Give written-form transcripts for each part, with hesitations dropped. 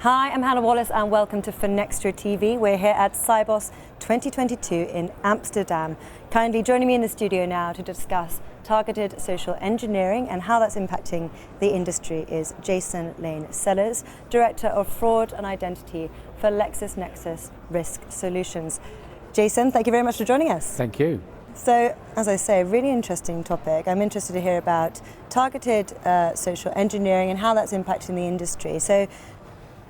Hi, I'm Hannah Wallace and welcome to FinextraTV. We're here at Sibos 2022 in Amsterdam. Kindly joining me in the studio now to discuss targeted social engineering and how that's impacting the industry is Jason Lane-Sellers, Director of Fraud and Identity for LexisNexis Risk Solutions. Jason, thank you very much for joining us. Thank you. So, as I say, really interesting topic. I'm interested to hear about targeted social engineering and how that's impacting the industry. So,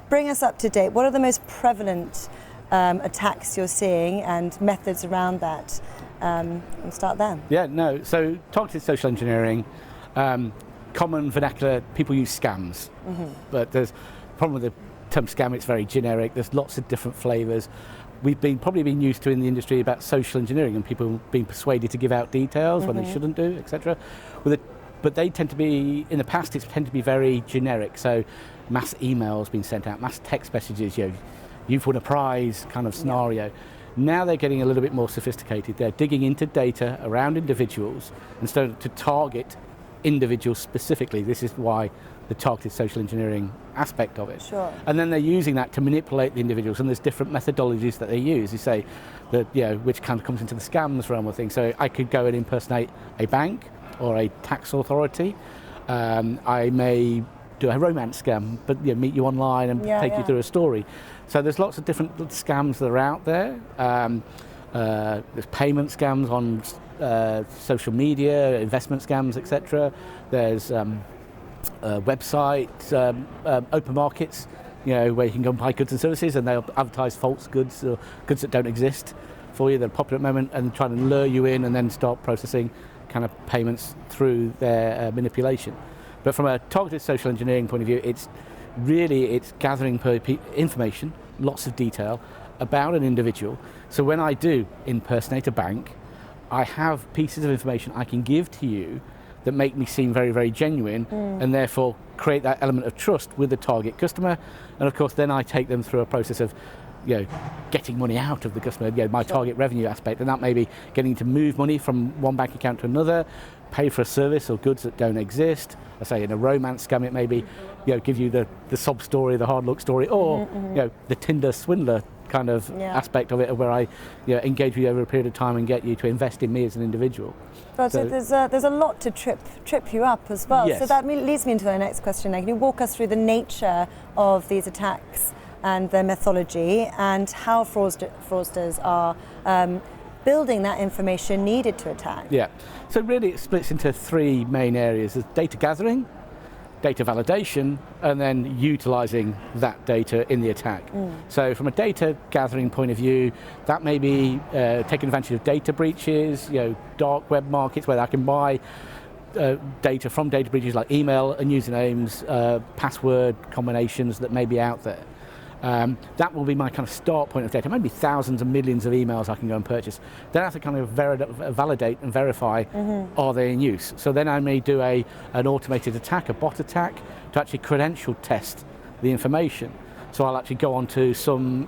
bring us up to date. What are the most prevalent attacks you're seeing and methods around that? And start there. So targeted social engineering, common vernacular, people use scams. But there's a problem with the term scam, it's very generic. There's lots of different flavours. We've probably been used to in the industry about social engineering and people being persuaded to give out details when they shouldn't do, etc. But they tend to be, in the past, it's tend to be very generic. So mass emails being sent out, mass text messages, you've won a prize kind of scenario. Yeah. Now they're getting a little bit more sophisticated. They're digging into data around individuals and starting to target individuals specifically. This is why the targeted social engineering aspect of it. Sure. And then they're using that to manipulate the individuals, and there's different methodologies that they use. You say that, which kind of comes into the scams realm of things. So I could go and impersonate a bank or a tax authority. I may do a romance scam, but meet you online and take you through a story. So there's lots of different scams that are out there. There's payment scams on social media, investment scams, etc. There's websites, open markets, where you can go and buy goods and services, and they'll advertise false goods or goods that don't exist for you. They're popular at the moment, and try to lure you in, and then start processing kind of payments through their manipulation. But from a targeted social engineering point of view, it's gathering information, lots of detail about an individual. So when I do impersonate a bank, I have pieces of information I can give to you that make me seem very, very genuine, and therefore create that element of trust with the target customer. And of course, then I take them through a process of getting money out of the customer, my target revenue aspect, and that may be getting to move money from one bank account to another, pay for a service or goods that don't exist. I say in a romance scam, it may be, give you the sob story, the hard look story, or the Tinder swindler kind of aspect of it, where I engage with you over a period of time and get you to invest in me as an individual. But so there's a lot to trip you up as well. Yes. So that leads me into the next question. Can you walk us through the nature of these attacks and their methodology, and how fraudsters are building that information needed to attack? Yeah, so really it splits into three main areas. There's data gathering, data validation, and then utilising that data in the attack. So from a data gathering point of view, that may be taking advantage of data breaches, dark web markets where I can buy data from data breaches like email and usernames, password combinations that may be out there. That will be my kind of start point of data. Maybe thousands and millions of emails I can go and purchase. Then I have to kind of validate and verify, are they in use? So then I may do an automated attack, a bot attack, to actually credential test the information. So I'll actually go onto some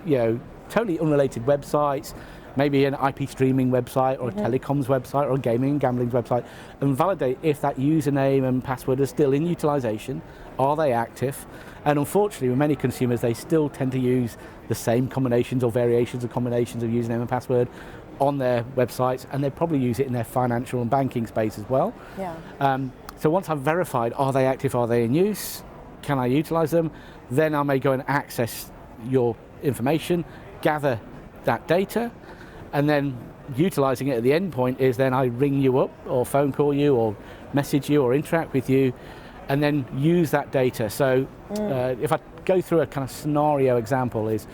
totally unrelated websites, maybe an IP streaming website or a telecoms website or a gaming and gambling website, and validate if that username and password are still in utilization, are they active? And unfortunately, with many consumers, they still tend to use the same combinations or variations of combinations of username and password on their websites, and they probably use it in their financial and banking space as well. So once I've verified, are they active, are they in use, can I utilize them, then I may go and access your information, gather that data, and then utilizing it at the end point is then I ring you up or phone call you or message you or interact with you, and then use that data. So if I go through a kind of scenario example, is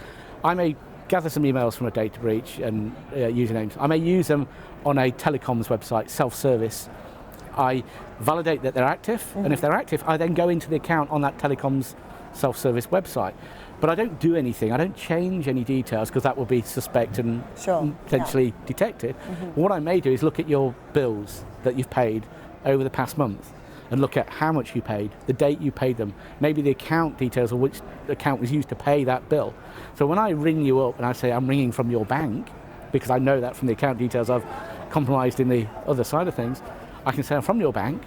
I may gather some emails from a data breach and usernames. I may use them on a telecoms website, self-service. I validate that they're active, and if they're active, I then go into the account on that telecoms self-service website. But I don't do anything, I don't change any details, because that will be suspect and potentially detected. What I may do is look at your bills that you've paid over the past month, and look at how much you paid, the date you paid them, maybe the account details or which account was used to pay that bill. So when I ring you up and I say I'm ringing from your bank, because I know that from the account details I've compromised in the other side of things, I can say I'm from your bank.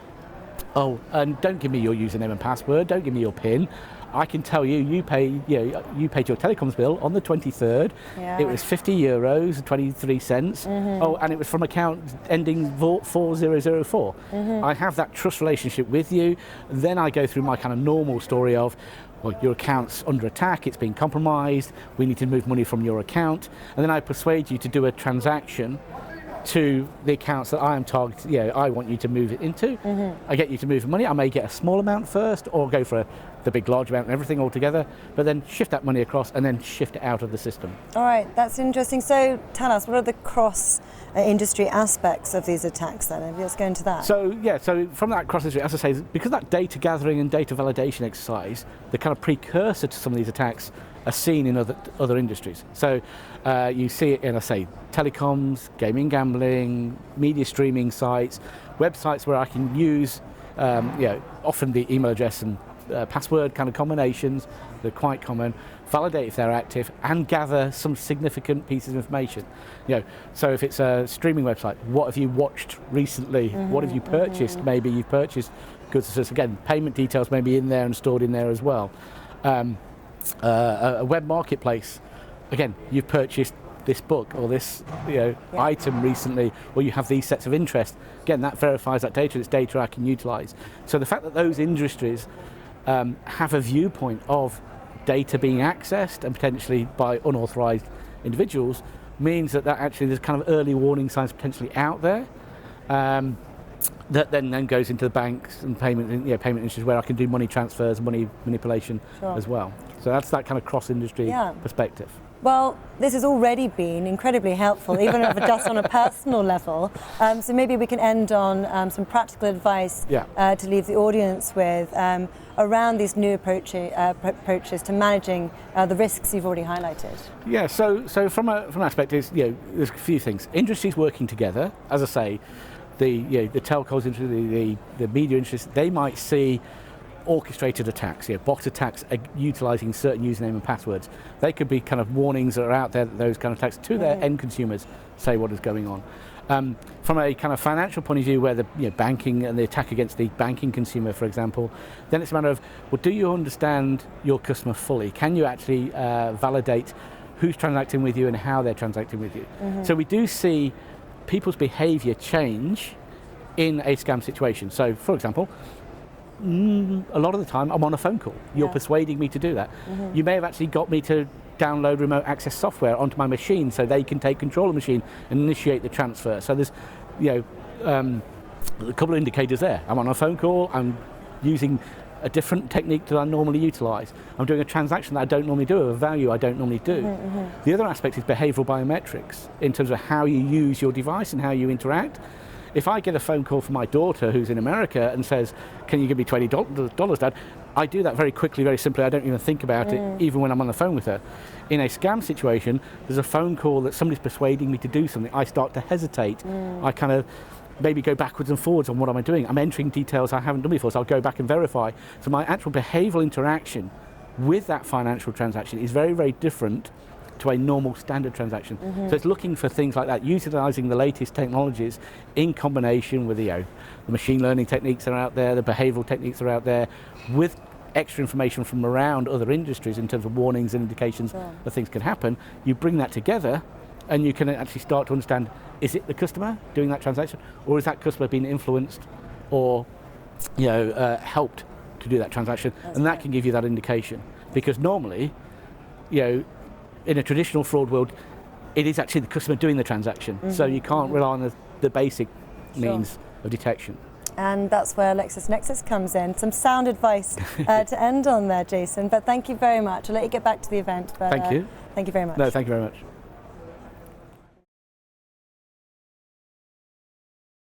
Oh, and don't give me your username and password, don't give me your PIN. I can tell you, you paid your telecoms bill on the 23rd. Yeah. It was €50, 23 cents. Oh, and it was from account ending 4004. I have that trust relationship with you. Then I go through my kind of normal story of, well, your account's under attack, it's been compromised, we need to move money from your account, and then I persuade you to do a transaction to the accounts that I am targeting, I want you to move it into. I get you to move the money. I may get a small amount first or go for the big large amount and everything all together, but then shift that money across and then shift it out of the system. All right, that's interesting. So tell us, what are the cross industry aspects of these attacks then? Let's go into that. So from that cross industry, as I say, because that data gathering and data validation exercise, the kind of precursor to some of these attacks are seen in other industries. So you see it in, I say, telecoms, gaming, gambling, media streaming sites, websites where I can use, often the email address and password kind of combinations, they're quite common, validate if they're active, and gather some significant pieces of information. So if it's a streaming website, what have you watched recently? What have you purchased? Maybe you've purchased goods and services. Again, payment details may be in there and stored in there as well. A web marketplace, again, you've purchased this book or this item recently, or you have these sets of interest. Again, that verifies that data. It's data I can utilize. So the fact that those industries have a viewpoint of data being accessed and potentially by unauthorized individuals means that actually there's kind of early warning signs potentially out there. That then goes into the banks and payment industries where I can do money transfers, money manipulation as well. So that's that kind of cross-industry perspective. Well, this has already been incredibly helpful, even just on a personal level. So maybe we can end on some practical advice to leave the audience with around these new approaches to managing the risks you've already highlighted. Yeah. So from an aspect is there's a few things. Industries working together, as I say. The telcos industry, the media industry, they might see orchestrated attacks, bot attacks utilising certain username and passwords. They could be kind of warnings that are out there that those kind of attacks to their end consumers say what is going on. From a kind of financial point of view, where the banking and the attack against the banking consumer, for example, then it's a matter of, well, do you understand your customer fully? Can you actually validate who's transacting with you and how they're transacting with you? So we do see people's behaviour change in a scam situation. So, for example, a lot of the time I'm on a phone call. You're persuading me to do that. You may have actually got me to download remote access software onto my machine so they can take control of the machine and initiate the transfer. So there's a couple of indicators there. I'm on a phone call, I'm using a different technique that I normally utilise. I'm doing a transaction that I don't normally do, a value I don't normally do. The other aspect is behavioural biometrics in terms of how you use your device and how you interact. If I get a phone call from my daughter who's in America and says, can you give me $20, Dad? I do that very quickly, very simply. I don't even think about it, even when I'm on the phone with her. In a scam situation, there's a phone call that somebody's persuading me to do something. I start to hesitate. I kind of maybe go backwards and forwards on what am I doing. I'm entering details I haven't done before, so I'll go back and verify. So my actual behavioural interaction with that financial transaction is very, very different to a normal standard transaction. So it's looking for things like that, utilising the latest technologies in combination with the machine learning techniques that are out there, the behavioural techniques that are out there, with extra information from around other industries in terms of warnings and indications that things can happen. You bring that together and you can actually start to understand, is it the customer doing that transaction, or is that customer being influenced or helped to do that transaction? And that can give you that indication. Because normally, in a traditional fraud world, it is actually the customer doing the transaction. So you can't rely on the basic means of detection. And that's where LexisNexis comes in. Some sound advice to end on there, Jason. But thank you very much. I'll let you get back to the event. But, thank you. Thank you very much. No, thank you very much.